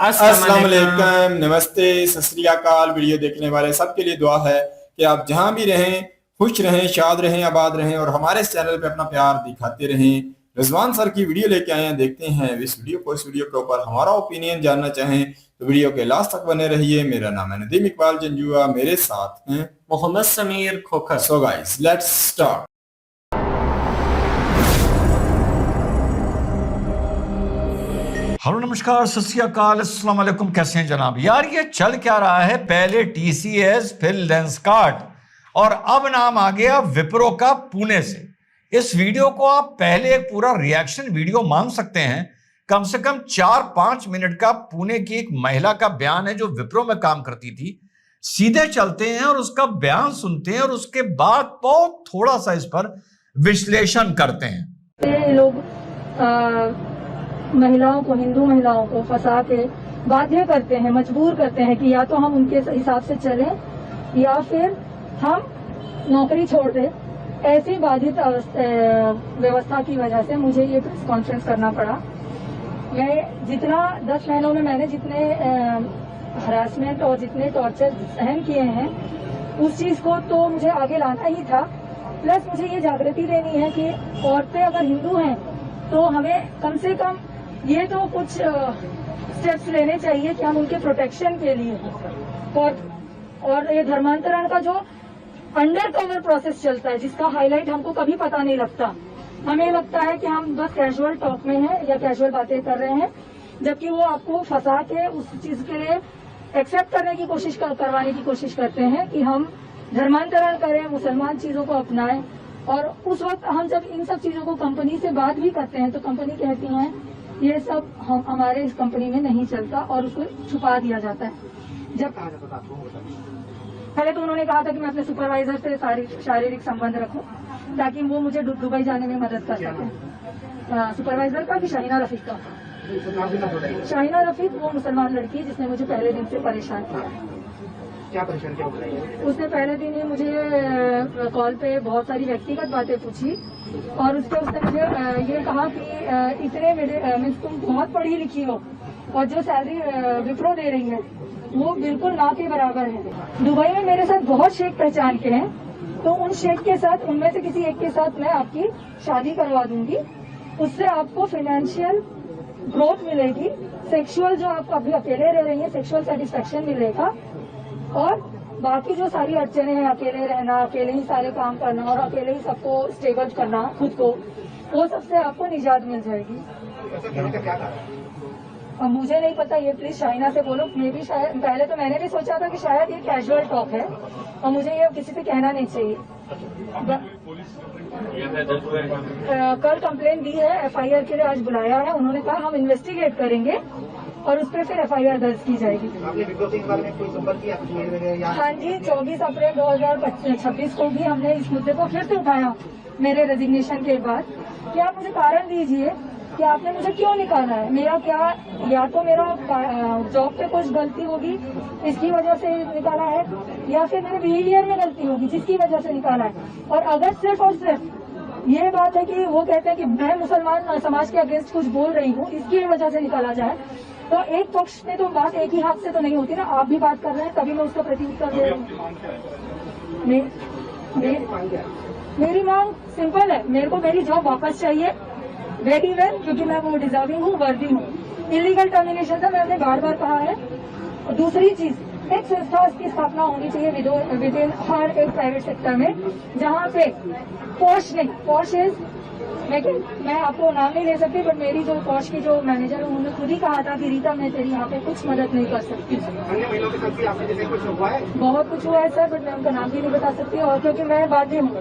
अस्सलाम वालेकुम, नमस्ते, सत श्री अकाल। वीडियो देखने वाले सबके लिए दुआ है कि आप जहां भी रहें खुश रहें, शाद रहें, आबाद रहें और हमारे इस चैनल पे अपना प्यार दिखाते रहें। रिजवान सर की वीडियो लेके आए हैं, देखते हैं इस वीडियो के ऊपर हमारा ओपिनियन जानना चाहें तो वीडियो के लास्ट तक बने रहिए। मेरा नाम है नदीम इकबाल जंजुआ, मेरे साथ हैं Mohammad Sameer Khokhar. So guys let's start. Hello नमस्कार सत श्री अकाल अस्सलाम वालेकुम। कैसे हैं जनाब? यार ये चल क्या रहा है? पहले टीसीएस फिर लेंसकार्ट और अब नाम आ गया विप्रो का पुणे से। इस वीडियो को आप पहले एक पूरा रिएक्शन वीडियो मान सकते हैं। कम से कम 4-5 मिनट का पुणे की एक महिला का बयान है जो विप्रो में काम करती थी। सीधे चलते हैं और उसका बयान सुनते हैं और उसके बाद बहुत थोड़ा सा इस पर विश्लेषण करते हैं। लोग महिलाओं को, हिंदू महिलाओं को फंसा के बाध्य करते हैं, मजबूर करते हैं कि या तो हम उनके हिसाब से चलें या फिर हम नौकरी छोड़ दें। ऐसी बाधित व्यवस्था की वजह से मुझे ये प्रेस कॉन्फ्रेंस करना पड़ा। मैं जितना 10 महीनों में मैंने जितने हरासमेंट और जितने टॉर्चर सहन किए हैं उस चीज को तो मुझे आगे लाना ही था। प्लस मुझे ये जागृति देनी है कि औरतें अगर हिंदू हैं तो हमें कम से कम ये तो कुछ स्टेप्स लेने चाहिए कि हम उनके प्रोटेक्शन के लिए और ये धर्मांतरण का जो अंडर कवर प्रोसेस चलता है जिसका हाईलाइट हमको कभी पता नहीं लगता। हमें लगता है कि हम बस कैजुअल टॉक में हैं या कैजुअल बातें कर रहे हैं, जबकि वो आपको फंसा के उस चीज के लिए एक्सेप्ट करने की कोशिश करवाने की कोशिश करते हैं कि हम धर्मांतरण करें, मुसलमान चीजों को अपनाएं। और उस वक्त हम जब इन सब चीजों को कंपनी से बात भी करते हैं तो कंपनी कहती है ये सब हमारे इस कंपनी में नहीं चलता और उसको छुपा दिया जाता है। जब पहले तो उन्होंने कहा था कि मैं अपने सुपरवाइजर से शारीरिक संबंध रखूं ताकि वो मुझे दुबई जाने में मदद कर सके। सुपरवाइजर का कि शाहिना रफीक का? शाहिना रफीक वो मुसलमान लड़की जिसने मुझे पहले दिन से परेशान किया। क्या परेशान किया बताइए? उसने पहले दिन ही मुझे कॉल पे बहुत सारी व्यक्तिगत बातें पूछी और उसने मुझे ये कहा कि इतने मीन्स तुम बहुत पढ़ी लिखी हो और जो सैलरी विप्रो दे रही है वो बिल्कुल ना के बराबर है। दुबई में मेरे साथ बहुत शेख पहचान के हैं, तो उन शेख के साथ उनमें से किसी एक के साथ मैं आपकी शादी करवा दूंगी। उससे आपको फाइनेंशियल ग्रोथ मिलेगी, सेक्सुअल जो आप अभी अकेले रह रही है सेक्सुअल सेटिस्फेक्शन मिलेगा और बाकी जो सारी अड़चने हैं, अकेले रहना, अकेले ही सारे काम करना और अकेले ही सबको स्टेबल करना खुद को, वो सबसे आपको निजात मिल जाएगी। और मुझे नहीं पता, ये प्लीज शाहिना से बोलो। मैं भी शायद पहले तो मैंने भी सोचा था कि शायद ये कैजुअल टॉक है और मुझे ये किसी से कहना नहीं चाहिए। कल कंप्लेन दी है, FIR के लिए आज बुलाया है। उन्होंने कहा हम इन्वेस्टिगेट करेंगे और उस पर फिर FIR दर्ज की जाएगी। हाँ जी, 24 अप्रैल 2026 को भी हमने इस मुद्दे को फिर से उठाया मेरे रेजिग्नेशन के बाद कि आप मुझे कारण दीजिए कि आपने मुझे क्यों निकाला है। मेरा क्या, या तो मेरा जॉब पे कुछ गलती होगी इसकी वजह से निकाला है या फिर मेरे बिहेवियर में गलती होगी जिसकी वजह से निकाला है। और अगर सिर्फ और सिर्फ ये बात है कि वो कहते हैं कि मैं मुसलमान समाज के अगेंस्ट कुछ बोल रही हूँ इसकी वजह से निकाला जाए, तो एक पक्ष में तो बात एक ही हाथ से तो नहीं होती ना। आप भी बात कर रहे हैं तभी मैं उसका प्रत्युत्तर दे रही हूँ। मेरी मांग सिंपल है, मेरे को मेरी जॉब वापस चाहिए, वेरी वेल, क्योंकि मैं वो डिजर्विंग हूँ, वर्दी हूँ। इलीगल टर्मिनेशन था, मैंने बार बार कहा है। और दूसरी चीज, एक संस्था की स्थापना होनी चाहिए विद इन हर एक प्राइवेट सेक्टर में जहाँ पे पॉश नहीं, पॉश इज मैं आपको नाम नहीं ले सकती, बट मेरी जो पॉश की जो मैनेजर है उन्होंने खुद ही कहा था कि रीता मैं तेरी यहाँ पे कुछ मदद नहीं कर सकती। अन्य महिलाओं के साथ भी आपके जैसे कुछ हुआ है? बहुत कुछ हुआ है सर, बट मैं उनका नाम भी नहीं बता सकती और क्योंकि मैं बाध्य हूँ।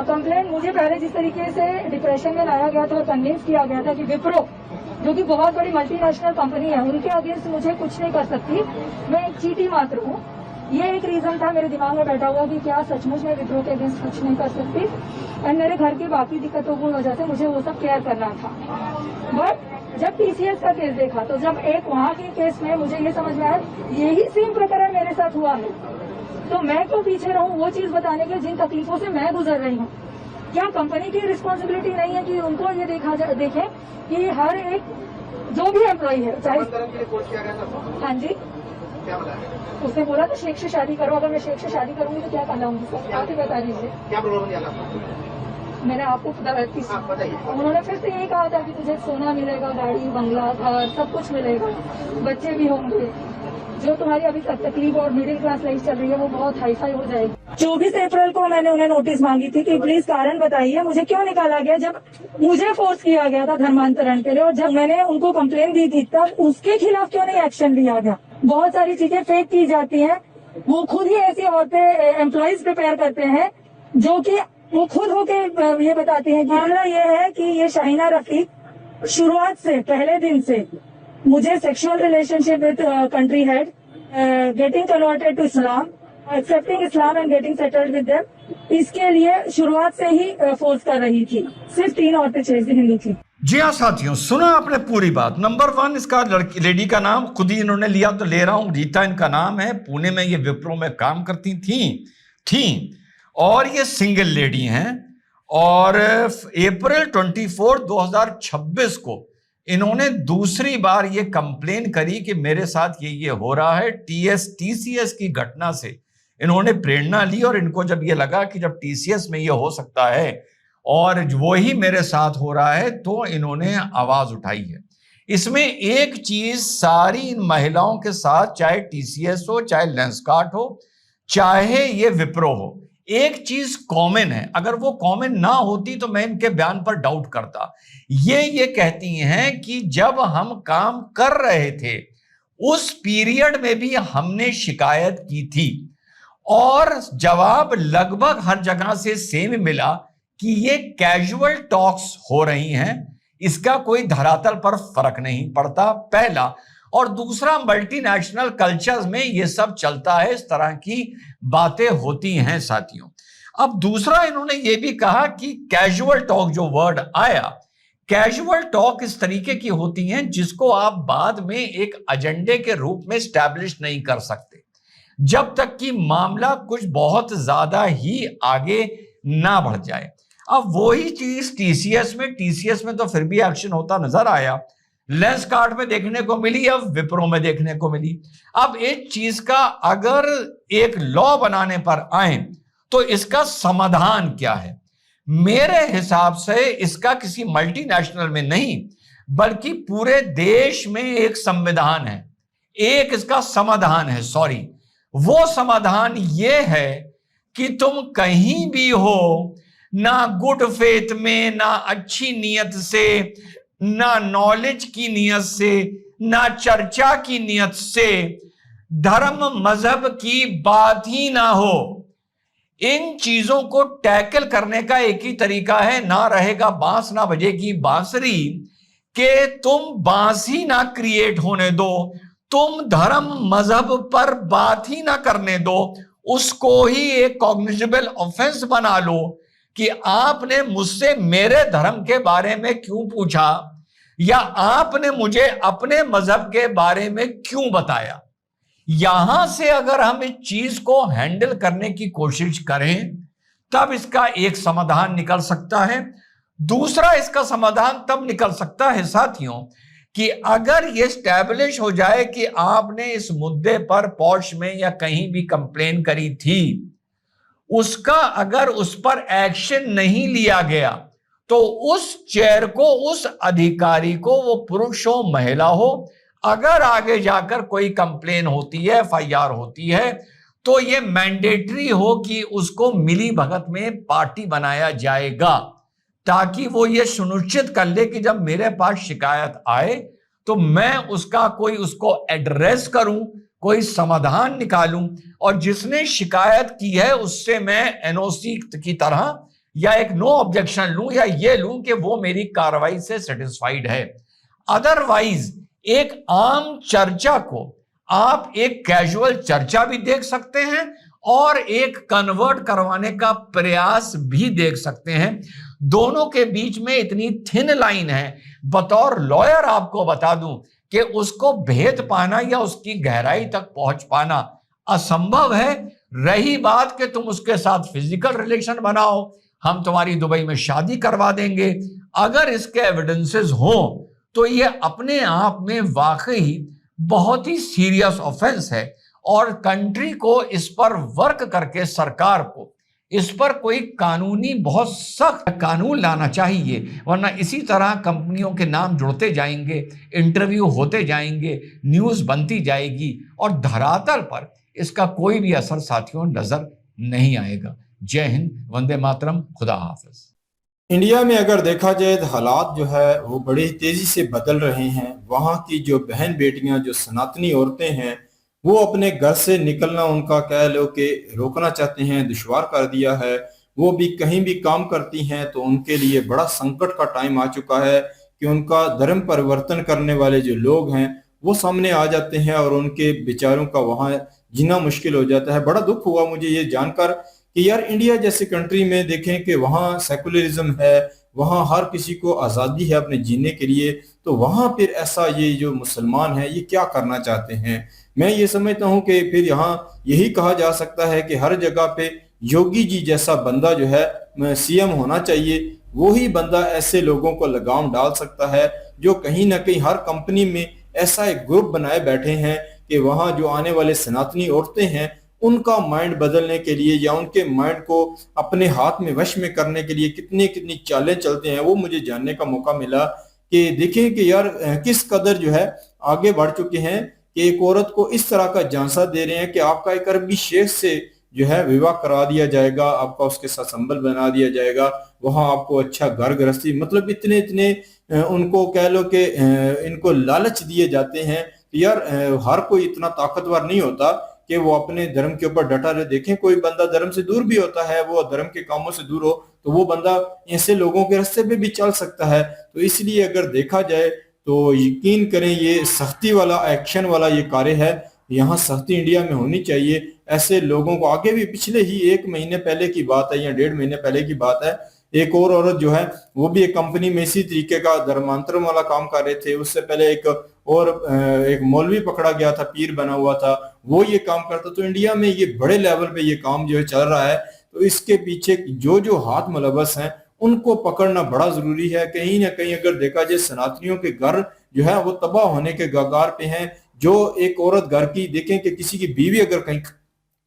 कंप्लेंट मुझे पहले जिस तरीके से डिप्रेशन में लाया गया था और कन्विंस किया गया था कि विप्रो जो कि बहुत बड़ी मल्टीनेशनल कंपनी है उनके अगेंस्ट मुझे कुछ नहीं कर सकती, मैं एक चीटी मात्र हूँ, ये एक रीजन था मेरे दिमाग में बैठा हुआ कि क्या सचमुच में विप्रो के अगेंस्ट कुछ नहीं कर सकती। एंड मेरे घर की बाकी दिक्कतों की वजह से मुझे वो सब केयर करना था। बट जब TCS का केस देखा तो जब एक वहाँ के केस में मुझे ये समझ में आया यही सेम प्रकरण मेरे साथ हुआ है, तो मैं क्यों पीछे रहूं वो चीज बताने के जिन तकलीफों से मैं गुजर रही हूँ। क्या कंपनी की रिस्पॉन्सिबिलिटी नहीं है कि उनको ये देखें कि हर एक जो भी एम्प्लॉय है चाहे तरफ के लिए कोर्स किया गया था। हाँ जी, क्या बोला? उसने बोला था शेख से शादी करो, अगर मैं शेख से शादी करूंगी तो क्या कहलाऊंगी सर, आप ही बता दीजिए। क्या प्रॉब्लम दिया था? मैंने आपको बताइए। उन्होंने फिर से यही कहा था कि तुझे सोना मिलेगा, गाड़ी बंगला घर सब कुछ मिलेगा, बच्चे भी होंगे, जो तुम्हारी अभी तक तकलीफ और मिडिल क्लास लाइफ चल रही है वो बहुत हाई फाई हो जाएगी। 24 अप्रैल को मैंने उन्हें नोटिस मांगी थी कि प्लीज कारण बताइए मुझे क्यों निकाला गया, जब मुझे फोर्स किया गया था धर्मांतरण के लिए, और जब मैंने उनको कंप्लेन दी थी तब उसके खिलाफ क्यों नहीं एक्शन लिया गया। बहुत सारी चीजें फेक की जाती हैं, वो खुद ही ऐसी औरतें एम्प्लॉइज प्रिपेयर करते हैं जो कि वो खुद होके ये बताती हैं। मामला ये है कि ये शाहीना रफीक शुरुआत से पहले दिन से मुझे sexual relationship with country head, getting converted to Islam, accepting Islam and getting settled with them, इसके लिए शुरुआत से ही फोर्स कर रही थी। सिर्फ 3 औरतें चाहिए हिंदू थी। जी हाँ साथियों, सुना आपने पूरी बात। नंबर 1, इसका लेडी का नाम खुद ही इन्होंने लिया तो ले रहा हूं, रीता इनका नाम है। पुणे में ये विप्रो में काम करती थी और ये सिंगल लेडी हैं। और अप्रैल 24, 2026 को इन्होंने दूसरी बार ये कंप्लेन करी कि मेरे साथ ये हो रहा है। TCS की घटना से इन्होंने प्रेरणा ली और इनको जब ये लगा कि जब TCS में ये हो सकता है और वो ही मेरे साथ हो रहा है, तो इन्होंने आवाज उठाई है। इसमें एक चीज सारी इन महिलाओं के साथ, चाहे TCS हो, चाहे लेंसकार्ट हो, चाहे ये विप्रो हो, एक चीज कॉमन है। अगर वो कॉमन ना होती तो मैं इनके बयान पर डाउट करता। ये कहती हैं कि जब हम काम कर रहे थे उस पीरियड में भी हमने शिकायत की थी और जवाब लगभग हर जगह से सेम मिला कि ये कैजुअल टॉक्स हो रही हैं, इसका कोई धरातल पर फर्क नहीं पड़ता, पहला। और दूसरा, मल्टीनेशनल कल्चर्स में ये सब चलता है, इस तरह की बातें होती हैं साथियों। अब दूसरा, इन्होंने ये भी कहा कि कैजुअल टॉक, जो वर्ड आया, कैजुअल टॉक इस तरीके की होती हैं जिसको आप बाद में एक एजेंडे के रूप में स्टैब्लिश नहीं कर सकते जब तक कि मामला कुछ बहुत ज्यादा ही आगे ना बढ़ जाए। अब वही चीज TCS में तो फिर भी एक्शन होता नजर आया, लेंसकार्ट में देखने को मिली, अब विप्रो में देखने को मिली। अब एक चीज का अगर एक लॉ बनाने पर आए तो इसका समाधान क्या है? मेरे हिसाब से इसका किसी मल्टीनेशनल में नहीं बल्कि पूरे देश में एक संविधान है, एक इसका समाधान है। वो समाधान ये है कि तुम कहीं भी हो, ना गुड फेथ में, ना अच्छी नीयत से, ना नॉलेज की नीयत से, ना चर्चा की नीयत से, धर्म मजहब की बात ही ना हो। इन चीजों को टैकल करने का एक ही तरीका है, ना रहेगा बांस ना बजेगी बांसुरी, कि तुम बांस ही ना क्रिएट होने दो, तुम धर्म मजहब पर बात ही ना करने दो, उसको ही एक कॉग्निजेबल ऑफेंस बना लो कि आपने मुझसे मेरे धर्म के बारे में क्यों पूछा या आपने मुझे अपने मजहब के बारे में क्यों बताया। यहां से अगर हम इस चीज को हैंडल करने की कोशिश करें तब इसका एक समाधान निकल सकता है। दूसरा, इसका समाधान तब निकल सकता है साथियों कि अगर ये स्टैब्लिश हो जाए कि आपने इस मुद्दे पर पॉश में या कहीं भी कंप्लेन करी थी, उसका अगर उस पर एक्शन नहीं लिया गया तो उस चेयर को, उस अधिकारी को, वो पुरुष हो महिला हो, अगर आगे जाकर कोई कंप्लेन होती है, FIR होती है, तो ये मैंडेटरी हो कि उसको मिली भगत में पार्टी बनाया जाएगा, ताकि वो ये सुनिश्चित कर ले कि जब मेरे पास शिकायत आए तो मैं उसको एड्रेस करूं, कोई समाधान निकालूं, और जिसने शिकायत की है उससे मैं NOC की तरह या एक नो ऑब्जेक्शन लूं या ये लूं कि वो मेरी कार्रवाई से सेटिस्फाइड है। अदरवाइज एक आम चर्चा को आप एक कैजुअल चर्चा भी देख सकते हैं और एक कन्वर्ट करवाने का प्रयास भी देख सकते हैं। दोनों के बीच में इतनी थिन लाइन है, बतौर लॉयर आपको बता दूं कि उसको भेद पाना या उसकी गहराई तक पहुंच पाना असंभव है। रही बात कि तुम उसके साथ फिजिकल रिलेशन बनाओ, हम तुम्हारी दुबई में शादी करवा देंगे। अगर इसके एविडेंसेस हों तो ये अपने आप में वाकई बहुत ही सीरियस ऑफेंस है और कंट्री को इस पर वर्क करके सरकार को इस पर कोई कानूनी बहुत सख्त कानून लाना चाहिए, वरना इसी तरह कंपनियों के नाम जुड़ते जाएंगे, इंटरव्यू होते जाएंगे, न्यूज़ बनती जाएगी और धरातल पर इसका कोई भी असर साथियों नजर नहीं आएगा। जय हिंद, वंदे मातरम, खुदा हाफिज। इंडिया में अगर देखा जाए तो हालात जो है वो बड़ी तेजी से बदल रहे हैं। वहाँ की जो बहन बेटियां, जो सनातनी औरतें हैं, वो अपने घर से निकलना उनका कह लो कि रोकना चाहते हैं, दुश्वार कर दिया है। वो भी कहीं भी काम करती हैं तो उनके लिए बड़ा संकट का टाइम आ चुका है कि उनका धर्म परिवर्तन करने वाले जो लोग हैं वो सामने आ जाते हैं और उनके बेचारों का वहाँ जीना मुश्किल हो जाता है। बड़ा दुख हुआ मुझे ये जानकर कि यार इंडिया जैसी कंट्री में देखें कि वहाँ सेकुलरिज्म है, वहाँ हर किसी को आज़ादी है अपने जीने के लिए, तो वहाँ फिर ऐसा ये जो मुसलमान है ये क्या करना चाहते हैं। मैं ये समझता हूँ कि फिर यहाँ यही कहा जा सकता है कि हर जगह पे योगी जी जैसा बंदा जो है सीएम होना चाहिए। वो ही बंदा ऐसे लोगों को लगाम डाल सकता है जो कहीं ना कहीं हर कंपनी में ऐसा एक ग्रुप बनाए बैठे हैं कि वहाँ जो आने वाले सनातनी औरतें हैं उनका माइंड बदलने के लिए या उनके माइंड को अपने हाथ में वश में करने के लिए कितनी कितनी चालें चलते हैं। वो मुझे जानने का मौका मिला कि देखें कि यार किस कदर जो है आगे बढ़ चुके हैं कि एक औरत को इस तरह का झांसा दे रहे हैं कि आपका एक अरबी शेख से जो है विवाह करा दिया जाएगा, आपका उसके साथ संबंध बना दिया जाएगा, वहां आपको अच्छा घर गृहस्थी, मतलब इतने इतने उनको कह लो कि इनको लालच दिए जाते हैं। यार हर कोई इतना ताकतवर नहीं होता कि वो अपने धर्म के ऊपर डटा रहे। देखें कोई बंदा धर्म से दूर भी होता है, वो धर्म के कामों से दूर हो तो वो बंदा ऐसे लोगों के रास्ते पे भी चल सकता है। तो इसलिए अगर देखा जाए तो यकीन करें ये सख्ती वाला, एक्शन वाला ये कार्य है। यहाँ सख्ती इंडिया में होनी चाहिए। ऐसे लोगों को आगे भी पिछले ही 1 महीने पहले की बात है या 1.5 महीने पहले की बात है, एक और औरत जो है वो भी एक कंपनी में इसी तरीके का धर्मांतरण वाला काम कर रहे थे। उससे पहले एक मौलवी पकड़ा गया था, पीर बना हुआ था, वो ये काम करता। तो इंडिया में ये बड़े लेवल पे ये काम जो है चल रहा है। तो इसके पीछे जो जो हाथ मुलव्वस हैं उनको पकड़ना बड़ा जरूरी है। कहीं ना कहीं अगर देखा जाए सनातनियों के घर जो है वो तबाह होने के कगार पे हैं। जो एक औरत घर की, देखें कि किसी की बीवी अगर कहीं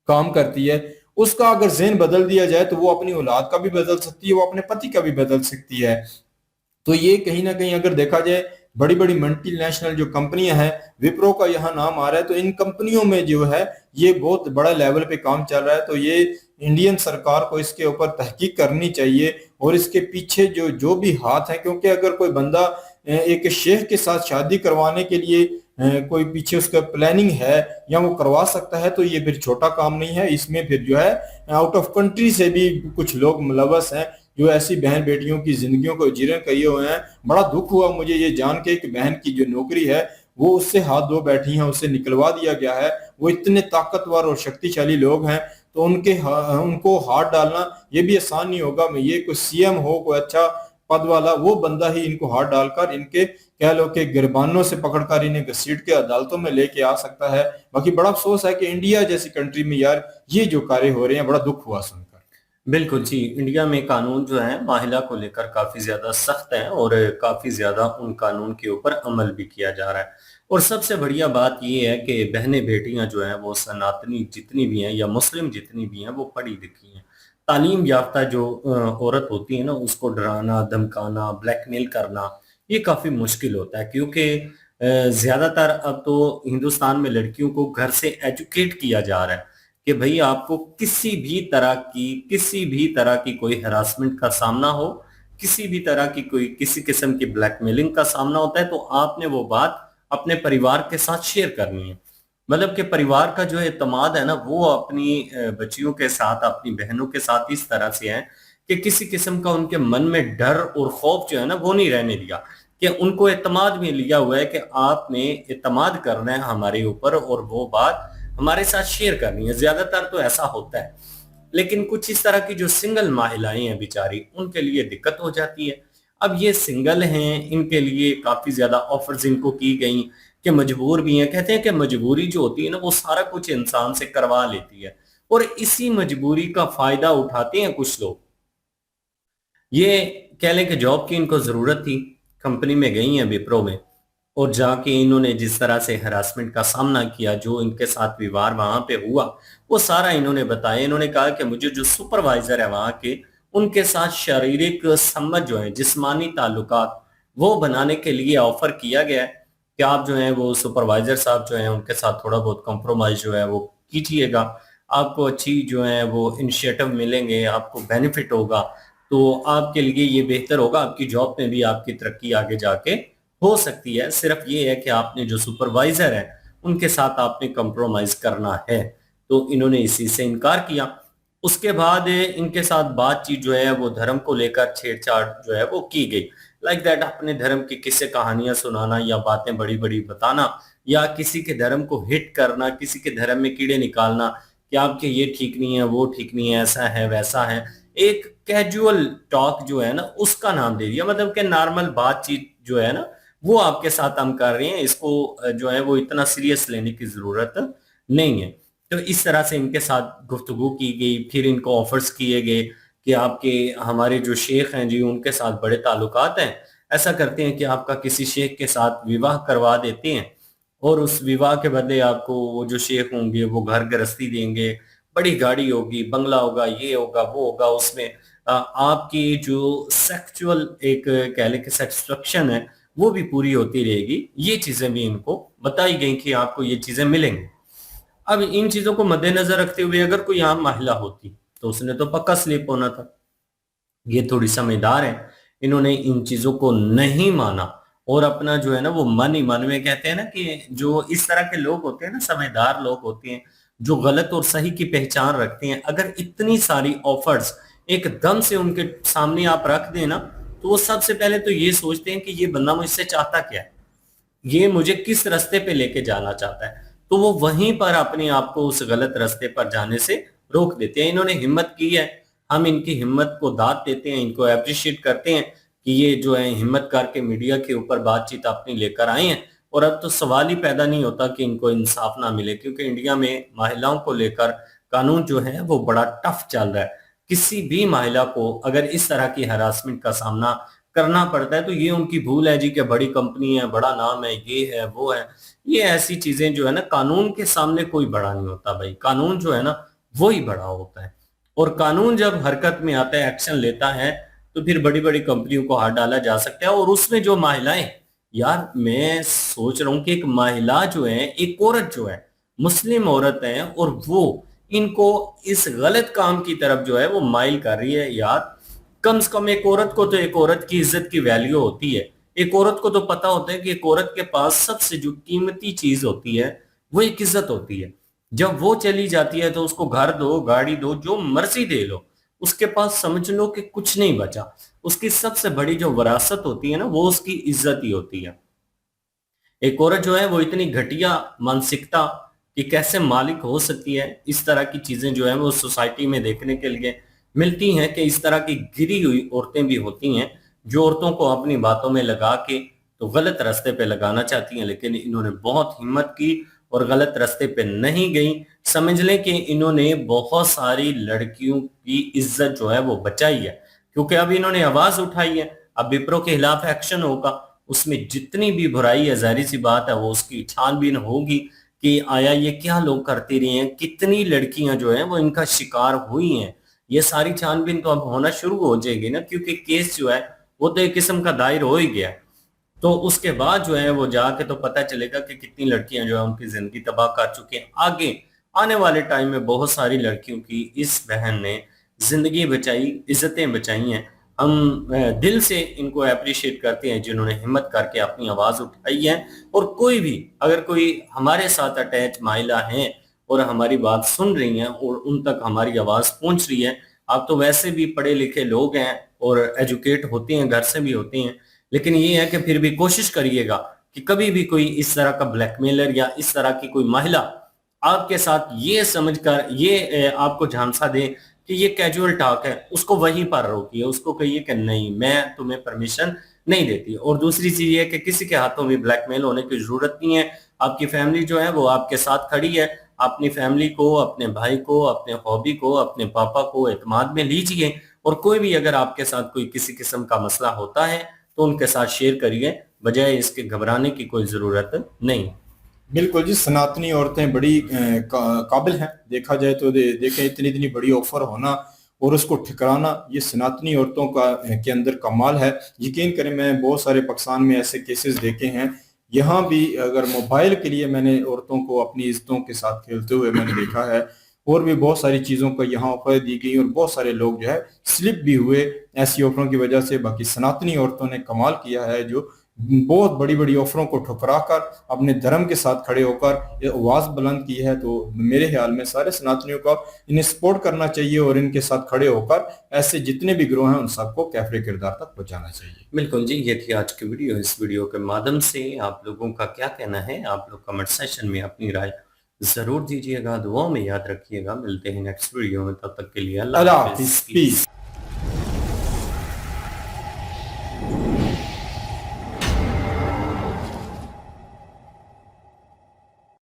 काम करती है, उसका अगर ज़हन बदल दिया जाए तो वो अपनी औलाद का भी बदल सकती है, वो अपने पति का भी बदल सकती है। तो ये कहीं ना कहीं अगर देखा जाए बड़ी बड़ी मल्टीनेशनल जो कंपनियां हैं, विप्रो का यहाँ नाम आ रहा है, तो इन कंपनियों में जो है ये बहुत बड़ा लेवल पे काम चल रहा है। तो ये इंडियन सरकार को इसके ऊपर तहकीक करनी चाहिए और इसके पीछे जो भी हाथ है, क्योंकि अगर कोई बंदा एक शेख के साथ शादी करवाने के लिए कोई पीछे उसका प्लानिंग है या वो करवा सकता है तो ये फिर छोटा काम नहीं है। इसमें फिर जो है आउट ऑफ कंट्री से भी कुछ लोग मुलव्वस हैं जो ऐसी बहन बेटियों की जिंदगियों को जीर्ण किए हुए हैं। बड़ा दुख हुआ मुझे ये जान के कि बहन की जो नौकरी है वो उससे हाथ धो बैठी है, उसे निकलवा दिया गया है। वो इतने ताकतवर और शक्तिशाली लोग हैं तो उनको हाथ डालना ये भी आसान नहीं होगा। मैं ये कोई सीएम हो, कोई अच्छा पद वाला, वो बंदा ही इनको हाथ डालकर इनके कह लो कि गिरबानों से पकड़कर इन्हें घसीट के अदालतों में लेके आ सकता है। बाकी बड़ा अफसोस है कि इंडिया जैसी कंट्री में यार ये जो कार्य हो रहे हैं, बड़ा दुख हुआ सुनकर। बिल्कुल जी, इंडिया में कानून जो है महिला को लेकर काफी ज्यादा सख्त है और काफी ज्यादा उन कानून के ऊपर अमल भी किया जा रहा है। और सबसे बढ़िया बात ये है कि बहनें बेटियां जो हैं वो सनातनी जितनी भी हैं या मुस्लिम जितनी भी हैं वो पढ़ी लिखी हैं। तालीम याफ्ता जो औरत होती है ना, उसको डराना, धमकाना, ब्लैकमेल करना ये काफी मुश्किल होता है, क्योंकि ज्यादातर अब तो हिंदुस्तान में लड़कियों को घर से एजुकेट किया जा रहा है कि भाई आपको किसी भी तरह की कोई हरासमेंट का सामना हो, किसी भी तरह की कोई किसी किस्म की ब्लैकमेलिंग का सामना होता है तो आपने वो बात अपने परिवार के साथ शेयर करनी है। मतलब कि परिवार का जो एतमाद है ना वो अपनी बच्चियों के साथ, अपनी बहनों के साथ इस तरह से है कि किसी किस्म का उनके मन में डर और खौफ जो है ना वो नहीं रहने दिया, कि उनको एतमाद में लिया हुआ है कि आपने एतमाद करना है हमारे ऊपर और वो बात हमारे साथ शेयर करनी है। ज्यादातर तो ऐसा होता है, लेकिन कुछ इस तरह की जो सिंगल महिलाएं हैं बेचारी, उनके लिए दिक्कत हो जाती है। अब ये सिंगल हैं, इनके लिए काफी ज्यादा ऑफर्स इनको की गई कि मजबूर भी हैं। कहते हैं कि मजबूरी जो होती है ना वो सारा कुछ इंसान से करवा लेती है और इसी मजबूरी का फायदा उठाते हैं कुछ लोग ये कह लें कि जॉब की इनको जरूरत थी, कंपनी में गई हैं विप्रो में, और जाके इन्होंने जिस तरह से हरासमेंट का सामना किया, जो इनके साथ व्यवहार वहां पे हुआ, वो सारा इन्होंने बताया। इन्होंने कहा कि मुझे जो सुपरवाइजर है वहां के, उनके साथ शारीरिक संबंध जो है, जिस्मानी ताल्लुकात वो बनाने के लिए ऑफर किया गया है कि आप जो है वो सुपरवाइजर साहब जो है उनके साथ थोड़ा बहुत कॉम्प्रोमाइज जो है वो कीजिएगा, आपको अच्छी जो है वो इनिशिएटिव मिलेंगे, आपको बेनिफिट होगा, तो आपके लिए ये बेहतर होगा, आपकी जॉब में भी आपकी तरक्की आगे जाके हो सकती है। सिर्फ ये है कि आपने जो सुपरवाइजर है उनके साथ आपने कंप्रोमाइज करना है। तो इन्होंने इसी से इनकार किया। उसके बाद इनके साथ बातचीत जो है वो धर्म को लेकर छेड़छाड़ जो है वो की गई। लाइक दैट अपने धर्म की किस्से कहानियां सुनाना या बातें बड़ी बड़ी बताना या किसी के धर्म को हिट करना, किसी के धर्म में कीड़े निकालना कि आपके ये ठीक नहीं है, वो ठीक नहीं है, ऐसा है वैसा है। एक कैजुअल टॉक जो है ना उसका नाम दे दिया, मतलब कि नॉर्मल बातचीत जो है ना वो आपके साथ हम कर रहे हैं, इसको जो है वो इतना सीरियस लेने की जरूरत नहीं है। तो इस तरह से इनके साथ गुफ्तगू की गई। फिर इनको ऑफर्स किए गए कि आपके हमारे जो शेख हैं जी उनके साथ बड़े ताल्लुकात हैं, ऐसा करते हैं कि आपका किसी शेख के साथ विवाह करवा देते हैं और उस विवाह के बदले आपको वो जो शेख होंगे वो घर गृहस्थी देंगे, बड़ी गाड़ी होगी, बंगला होगा, ये होगा वो होगा, उसमें आपकी जो सेक्सुअल एक कह लें कि सेटिस्फेक्शन है वो भी पूरी होती रहेगी। ये चीजें भी इनको बताई गई कि आपको ये चीजें मिलेंगी। अब इन चीजों को मद्देनजर रखते हुए अगर कोई आम महिला होती तो उसने तो पक्का स्लीप होना था। ये थोड़ी समझदार है, इन्होंने इन चीजों को नहीं माना और अपना जो है ना वो मन ही मन में, कहते हैं ना कि जो इस तरह के लोग होते हैं ना, समझदार लोग होते हैं जो गलत और सही की पहचान रखते हैं। अगर इतनी सारी ऑफर्स एकदम से उनके सामने आप रख देना तो वो सबसे पहले तो ये सोचते हैं कि ये बंदा मुझसे चाहता क्या है, ये मुझे किस रास्ते पे लेके जाना चाहता है, तो वो वहीं पर अपने आप को उस गलत रास्ते पर जाने से रोक देते हैं। इन्होंने हिम्मत की है, हम इनकी हिम्मत को दाद देते हैं, इनको अप्रिशिएट करते हैं कि ये जो है हिम्मत करके मीडिया के ऊपर बातचीत अपनी लेकर आए हैं। और अब तो सवाल ही पैदा नहीं होता कि इनको इंसाफ ना मिले, क्योंकि इंडिया में महिलाओं को लेकर कानून जो है वो बड़ा टफ चल रहा है। किसी भी महिला को अगर इस तरह की हरासमेंट का सामना करना पड़ता है तो ये उनकी भूल है जी, कि बड़ी कंपनी है, बड़ा नाम है, ये है वो है। ये ऐसी चीजें जो है ना, कानून के सामने कोई बड़ा नहीं होता भाई, कानून जो है ना वो ही बड़ा होता है। और कानून जब हरकत में आता है, एक्शन लेता है, तो फिर बड़ी बड़ी कंपनियों को हाथ डाला जा सकता है। और उसमें जो महिलाएं, यार मैं सोच रहा हूं कि एक महिला जो है, एक औरत जो है, मुस्लिम औरत है, और वो इनको इस गलत काम की तरफ जो है वो माइल कर रही है। यार कम से कम एक औरत को तो एक औरत की इज्जत की वैल्यू होती है। एक औरत को तो पता होता है कि एक औरत के पास सबसे जो कीमती चीज होती है वो एक इज्जत होती है। जब वो चली जाती है तो उसको घर दो, गाड़ी दो, जो मर्जी दे लो, उसके पास समझ लो कि कुछ नहीं बचा। उसकी सबसे बड़ी जो विरासत होती है ना वो उसकी इज्जत ही होती है। एक औरत जो है वो इतनी घटिया मानसिकता कि कैसे मालिक हो सकती है, इस तरह की चीजें जो है वो सोसाइटी में देखने के लिए मिलती हैं कि इस तरह की गिरी हुई औरतें भी होती हैं जो औरतों को अपनी बातों में लगा के तो गलत रास्ते पे लगाना चाहती हैं। लेकिन इन्होंने बहुत हिम्मत की और गलत रास्ते पे नहीं गई। समझ लें कि इन्होंने बहुत सारी लड़कियों की इज्जत जो है वो बचाई है, क्योंकि अब इन्होंने आवाज उठाई है। अब विप्रो के खिलाफ एक्शन होगा, उसमें जितनी भी बुराई है जाहिर सी बात है वो उसकी छानबीन होगी कि आया ये क्या लोग करते रहे हैं, कितनी लड़कियां जो है वो इनका शिकार हुई हैं। ये सारी छानबीन तो अब होना शुरू हो जाएगी ना, क्योंकि केस जो है वो तो एक किस्म का दायर हो ही गया। तो उसके बाद जो है वो जाके तो पता चलेगा कि कितनी लड़कियां जो है उनकी जिंदगी तबाह कर चुकी हैं। आगे आने वाले टाइम में बहुत सारी लड़कियों की इस बहन ने जिंदगी बचाई, इज्जतें बचाई हैं। हम दिल से इनको अप्रिशिएट करते हैं जिन्होंने हिम्मत करके अपनी आवाज उठाई है। और कोई भी अगर कोई हमारे साथ अटैच महिला है और हमारी बात सुन रही हैं और उन तक हमारी आवाज पहुंच रही है, आप तो वैसे भी पढ़े लिखे लोग हैं और एजुकेट होते हैं, घर से भी होते हैं, लेकिन ये है कि फिर भी कोशिश करिएगा कि कभी भी कोई इस तरह का ब्लैकमेलर या इस तरह की कोई महिला आपके साथ ये समझकर ये आपको झांसा दे कि ये कैजुअल टॉक है, उसको वहीं पर रोकिए, उसको कहिए कि नहीं मैं तुम्हें परमिशन नहीं देती। और दूसरी चीज ये कि किसी के हाथों में ब्लैकमेल होने की जरूरत नहीं है। आपकी फैमिली जो है वो आपके साथ खड़ी है। अपनी फैमिली को, अपने भाई को, अपने हॉबी को, अपने पापा को एतमाद में लीजिए और कोई भी अगर आपके साथ कोई किसी किस्म का मसला होता है तो उनके साथ शेयर करिए, बजाय इसके घबराने की कोई जरूरत नहीं। बिल्कुल जी, सनातनी औरतें बड़ी काबिल हैं। देखा जाए तो देखें, इतनी इतनी बड़ी ऑफर होना और उसको ठुकराना, ये सनातनी औरतों का के अंदर कमाल है। यकीन करें, मैं बहुत सारे पाकिस्तान में ऐसे केसेस देखे हैं। यहाँ भी अगर मोबाइल के लिए मैंने औरतों को अपनी इज्जतों के साथ खेलते हुए मैंने देखा है, और भी बहुत सारी चीज़ों का यहाँ ऑफर दी गई और बहुत सारे लोग जो है स्लिप भी हुए ऐसी ऑफरों की वजह से। बाकी सनातनी औरतों ने कमाल किया है, जो बहुत बड़ी बड़ी ऑफरों को ठुकरा कर अपने धर्म के साथ खड़े होकर ये आवाज बुलंद की है। तो मेरे ख्याल में सारे सनातनियों को इन्हें सपोर्ट करना चाहिए और इनके साथ खड़े होकर ऐसे जितने भी गिरोह हैं उन सबको कैफरे किरदार तक पहुंचाना चाहिए। बिल्कुल जी, ये थी आज की वीडियो। इस वीडियो के माध्यम से आप लोगों का क्या कहना है, आप लोग कमेंट सेक्शन में अपनी राय जरूर दीजिएगा। दुआ में याद रखिएगा। मिलते हैं नेक्स्ट वीडियो में, तब तक के लिए अल्लाह अल्लाह हाफिज। हाफिज।